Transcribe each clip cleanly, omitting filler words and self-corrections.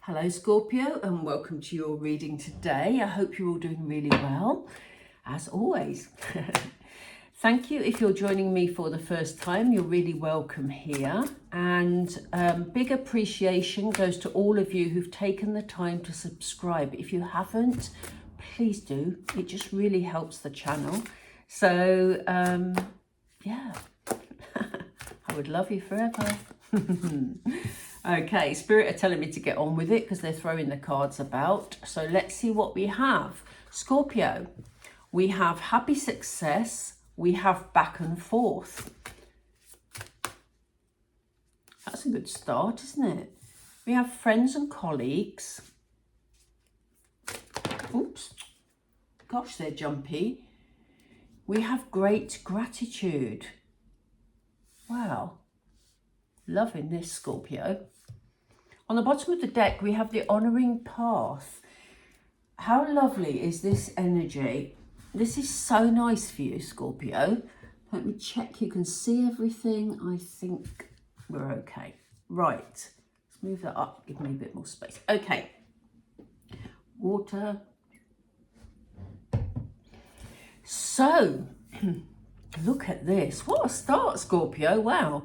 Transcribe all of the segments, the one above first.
Hello Scorpio, and welcome to your reading today. I hope you're all doing really well, as always. Thank you if you're joining me for the first time. You're really welcome here, and big appreciation goes to all of you who've taken the time to subscribe. If you haven't, please do. It just really helps the channel. So yeah, I would love you forever. Okay, Spirit are telling me to get on with it because they're throwing the cards about. So let's see what we have. Scorpio, we have happy success. We have back and forth. That's a good start, isn't it? We have friends and colleagues. Oops. Gosh, they're jumpy. We have great gratitude. Wow. Loving this, Scorpio. On the bottom of the deck, we have the honouring path. How lovely is this energy? This is so nice for you, Scorpio. Let me check you can see everything. I think we're okay. Right, let's move that up, give me a bit more space. Okay, water. So, look at this. What a start, Scorpio. Wow.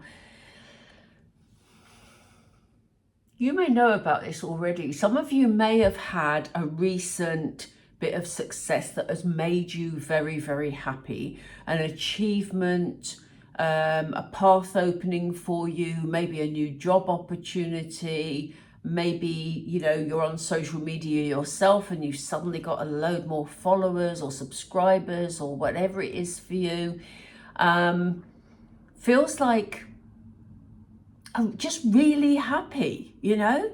You may know about this already. Some of you may have had a recent bit of success that has made you very, very happy. An achievement, a path opening for you, maybe a new job opportunity, maybe, you know, you're on social media yourself and you've suddenly got a load more followers or subscribers or whatever it is for you. Feels like I'm just really happy, you know?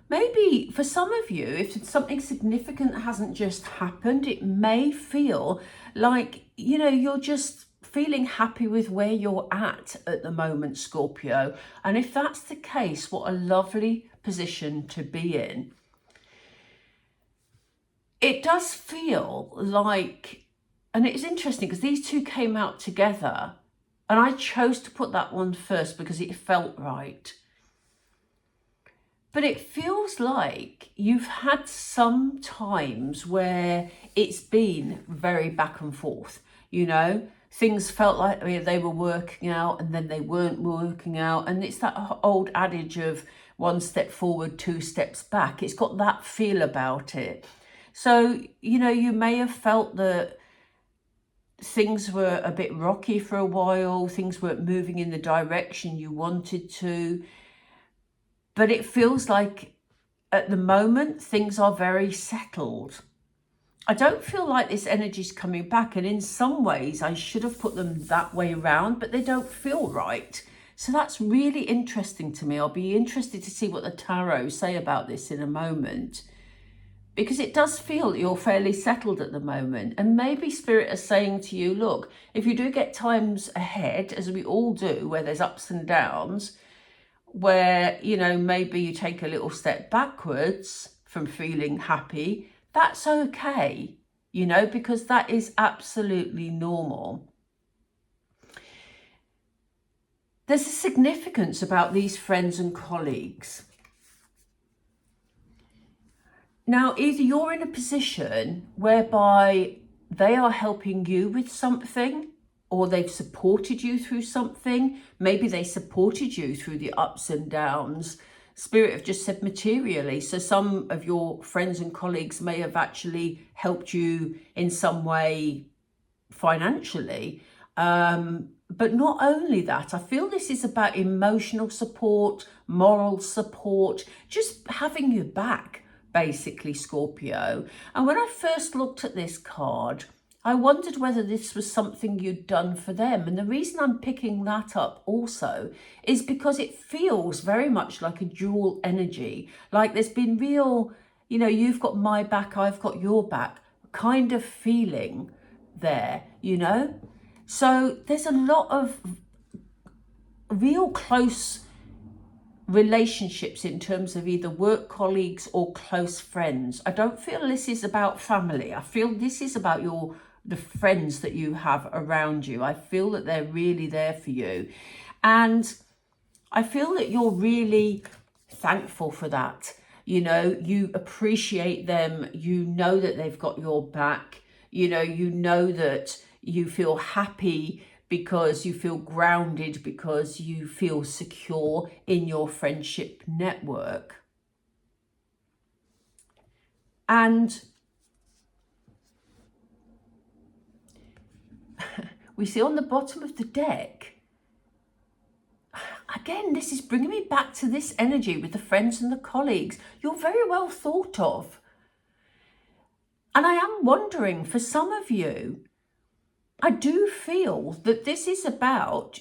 Maybe for some of you, if something significant hasn't just happened, it may feel like, you know, you're just feeling happy with where you're at the moment, Scorpio. And if that's the case, what a lovely position to be in. It does feel like, and it's interesting because these two came out together. And I chose to put that one first because it felt right. But it feels like you've had some times where it's been very back and forth, you know? Things felt like they were working out and then they weren't working out. And it's that old adage of one step forward, two steps back. It's got that feel about it. So, you know, you may have felt that things were a bit rocky for a while, things weren't moving in the direction you wanted to, but it feels like at the moment things are very settled. I don't feel like this energy is coming back, and in some ways I should have put them that way around, but they don't feel right. So that's really interesting to me. I'll be interested to see what the tarot say about this in a moment, because it does feel you're fairly settled at the moment. And maybe Spirit is saying to you, look, if you do get times ahead, as we all do, where there's ups and downs, where, you know, maybe you take a little step backwards from feeling happy, that's okay, you know, because that is absolutely normal. There's a significance about these friends and colleagues. Now, either you're in a position whereby they are helping you with something, or they've supported you through something. Maybe they supported you through the ups and downs. Spirit have just said materially. So some of your friends and colleagues may have actually helped you in some way financially. But not only that, I feel this is about emotional support, moral support, just having your back, basically, Scorpio. And when I first looked at this card, I wondered whether this was something you'd done for them. And the reason I'm picking that up also is because it feels very much like a dual energy. Like there's been real, you know, you've got my back, I've got your back kind of feeling there, you know? So there's a lot of real close relationships in terms of either work colleagues or close friends. I don't feel this is about family. I feel this is about the friends that you have around you. I feel that they're really there for you. And I feel that you're really thankful for that. You know, you appreciate them. You know that they've got your back. You know that you feel happy because you feel grounded, because you feel secure in your friendship network. And we see on the bottom of the deck, again, this is bringing me back to this energy with the friends and the colleagues. You're very well thought of. And I am wondering, for some of you, I do feel that this is about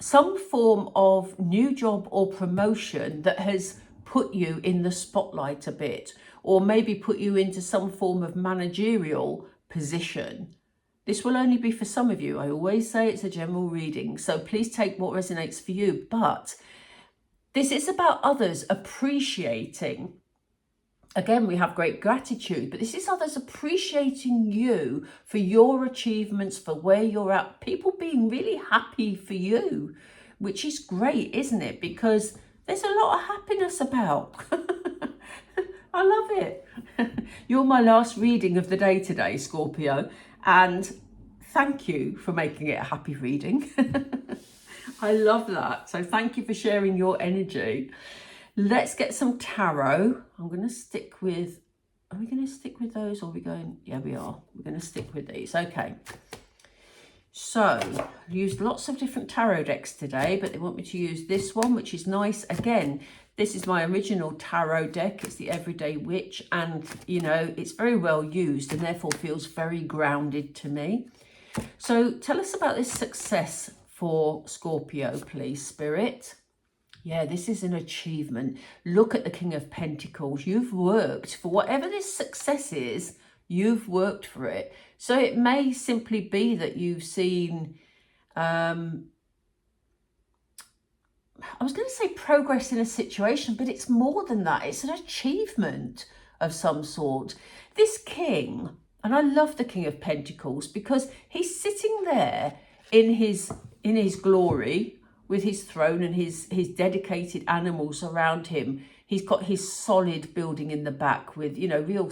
some form of new job or promotion that has put you in the spotlight a bit, or maybe put you into some form of managerial position. This will only be for some of you. I always say it's a general reading, so please take what resonates for you. But this is about others appreciating. Again, we have great gratitude, but this is others appreciating you for your achievements, for where you're at. People being really happy for you, which is great, isn't it? Because there's a lot of happiness about. I love it. You're my last reading of the day today, Scorpio, and thank you for making it a happy reading. I love that. So thank you for sharing your energy. Let's get some tarot. I'm going to stick with, are we going to stick with those, or are we going, yeah, we are. We're going to stick with these. Okay. So I used lots of different tarot decks today, but they want me to use this one, which is nice. Again, this is my original tarot deck. It's the Everyday Witch, and you know, it's very well used and therefore feels very grounded to me. So tell us about this success for Scorpio, please, Spirit. Yeah, this is an achievement. Look at the King of Pentacles. You've worked for whatever this success is. You've worked for it. So it may simply be that you've seen, I was going to say progress in a situation, but it's more than that. It's an achievement of some sort. This king, and I love the King of Pentacles because he's sitting there in his glory, with his throne and his dedicated animals around him. He's got his solid building in the back with, you know, real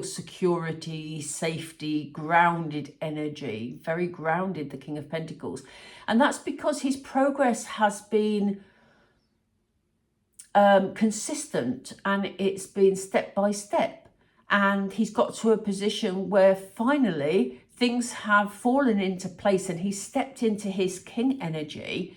security, safety, grounded energy, very grounded, the King of Pentacles. And that's because his progress has been consistent, and it's been step by step. And he's got to a position where finally things have fallen into place, and he's stepped into his king energy,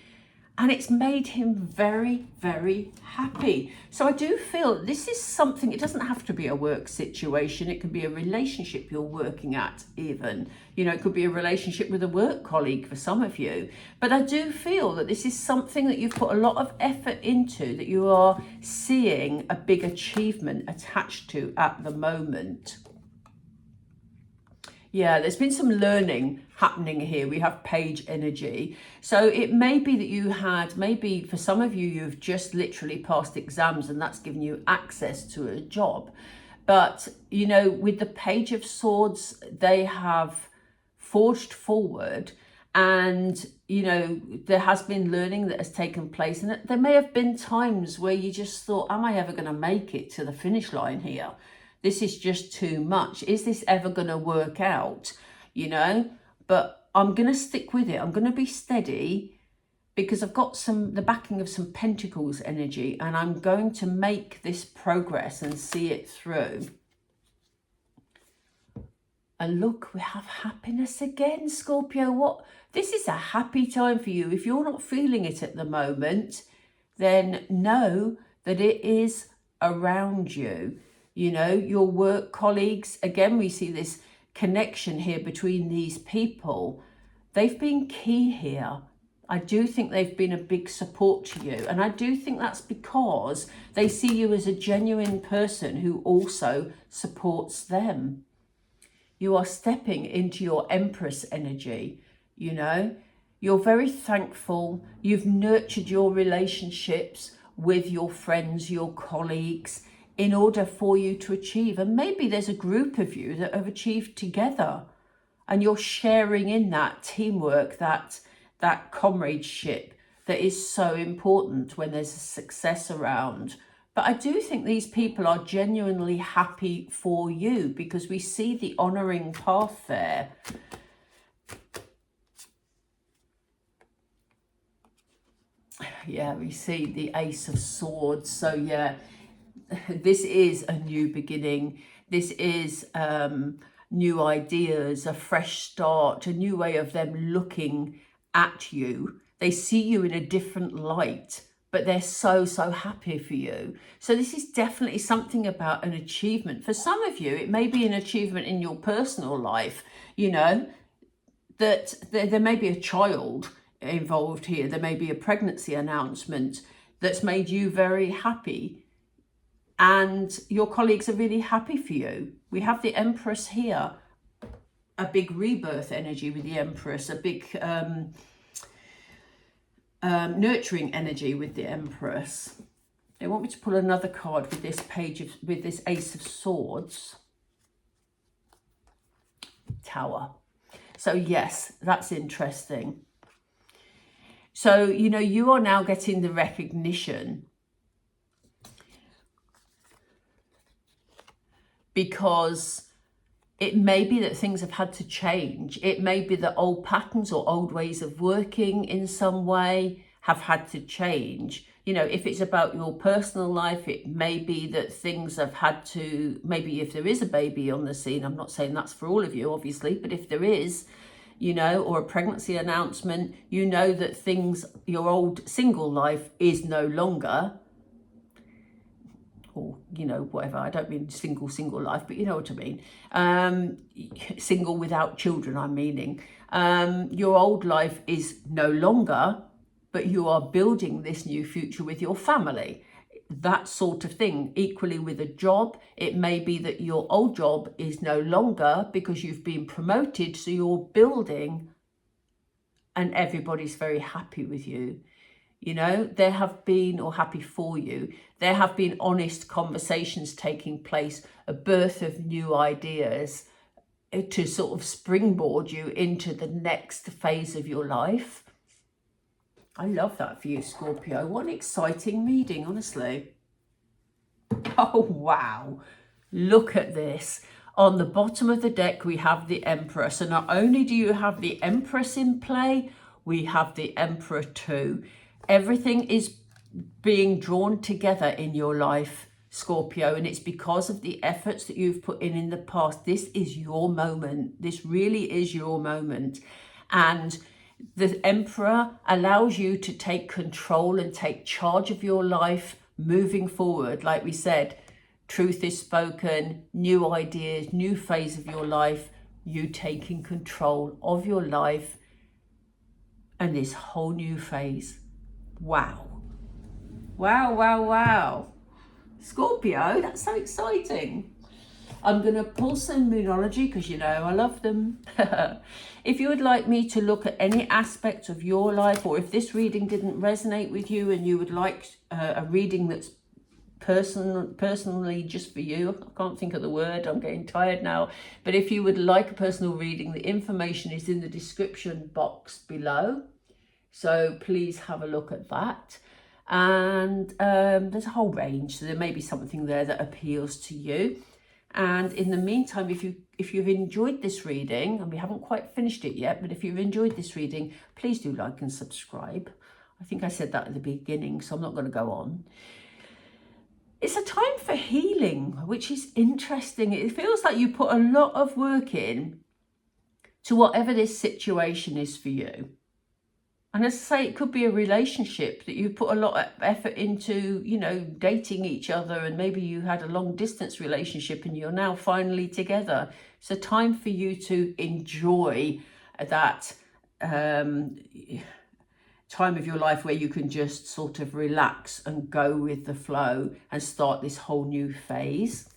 and it's made him very, very happy. So I do feel this is something, it doesn't have to be a work situation. It could be a relationship you're working at even. You know, it could be a relationship with a work colleague for some of you. But I do feel that this is something that you've put a lot of effort into, that you are seeing a big achievement attached to at the moment. Yeah, there's been some learning happening here. We have page energy. So it may be that you had, maybe for some of you, you've just literally passed exams and that's given you access to a job. But, you know, with the Page of Swords, they have forged forward, and, you know, there has been learning that has taken place. And there may have been times where you just thought, am I ever going to make it to the finish line here? This is just too much. Is this ever going to work out? You know, but I'm going to stick with it. I'm going to be steady because I've got the backing of some Pentacles energy, and I'm going to make this progress and see it through. And look, we have happiness again, Scorpio. What? This is a happy time for you. If you're not feeling it at the moment, then know that it is around you. You know, your work colleagues, again, we see this connection here between these people. They've been key here. I do think they've been a big support to you. And I do think that's because they see you as a genuine person who also supports them. You are stepping into your Empress energy, you know. You're very thankful. You've nurtured your relationships with your friends, your colleagues, in order for you to achieve. And maybe there's a group of you that have achieved together, and you're sharing in that teamwork, that comradeship that is so important when there's a success around. But I do think these people are genuinely happy for you, because we see the honouring path there. Yeah, we see the Ace of Swords. So yeah, this is a new beginning. This is new ideas, a fresh start, a new way of them looking at you. They see you in a different light, but they're so happy for you. So this is definitely something about an achievement. For some of you, it may be an achievement in your personal life, you know, that there may be a child involved here. There may be a pregnancy announcement that's made you very happy, and your colleagues are really happy for you. We have the Empress here, a big rebirth energy with the Empress, a big nurturing energy with the Empress. They want me to pull another card with this with this Ace of Swords. Tower. So yes, that's interesting. So, you know, you are now getting the recognition, because it may be that things have had to change. It may be that old patterns or old ways of working in some way have had to change. You know, if it's about your personal life, it may be that things have had to, maybe if there is a baby on the scene, I'm not saying that's for all of you, obviously, but if there is, you know, or a pregnancy announcement, you know that things, your old single life is no longer, or, you know, whatever. I don't mean single life, but you know what I mean. Single without children, I'm meaning. Your old life is no longer, but you are building this new future with your family. That sort of thing. Equally with a job, it may be that your old job is no longer because you've been promoted, so you're building and everybody's very happy with you. You know, there have been, or happy for you, there have been honest conversations taking place, a birth of new ideas to sort of springboard you into the next phase of your life. I love that for you, Scorpio. What an exciting reading, honestly. Oh, wow. Look at this. On the bottom of the deck, we have the Emperor. So not only do you have the Empress in play, we have the Emperor too. Everything is being drawn together in your life, Scorpio, and it's because of the efforts that you've put in the past. This is your moment. This really is your moment. And the Emperor allows you to take control and take charge of your life moving forward. Like we said, truth is spoken, new ideas, new phase of your life, you taking control of your life and this whole new phase. Wow. Wow, wow, wow. Scorpio, that's so exciting. I'm going to pull some Moonology because, you know, I love them. If you would like me to look at any aspect of your life, or if this reading didn't resonate with you and you would like a reading that's personally just for you, I can't think of the word, I'm getting tired now. But if you would like a personal reading, the information is in the description box below. So please have a look at that. And there's a whole range, so there may be something there that appeals to you. And in the meantime, if you've enjoyed this reading, and we haven't quite finished it yet, but if you've enjoyed this reading, please do like and subscribe. I think I said that at the beginning, so I'm not going to go on. It's a time for healing, which is interesting. It feels like you put a lot of work in to whatever this situation is for you. And as I say, it could be a relationship that you put a lot of effort into, you know, dating each other, and maybe you had a long distance relationship and you're now finally together. It's a time for you to enjoy that time of your life where you can just sort of relax and go with the flow and start this whole new phase.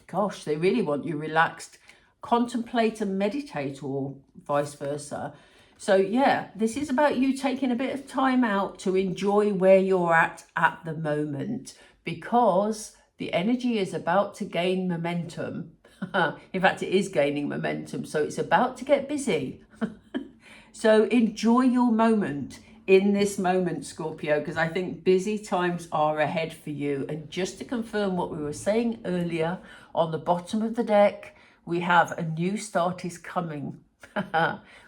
Gosh, they really want you relaxed. Contemplate and meditate, or vice versa. So yeah, this is about you taking a bit of time out to enjoy where you're at the moment, because the energy is about to gain momentum. In fact, it is gaining momentum, so it's about to get busy. So enjoy your moment, in this moment, Scorpio, because I think busy times are ahead for you. And just to confirm what we were saying earlier, on the bottom of the deck, we have a new start is coming.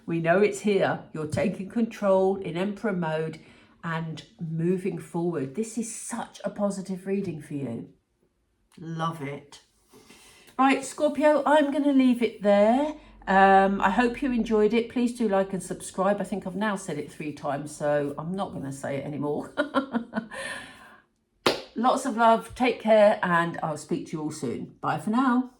We know it's here. You're taking control in Emperor mode and moving forward. This is such a positive reading for you. Love it. Right, Scorpio, I'm going to leave it there. I hope you enjoyed it. Please do like and subscribe. I think I've now said it 3 times, so I'm not going to say it anymore. Lots of love. Take care, and I'll speak to you all soon. Bye for now.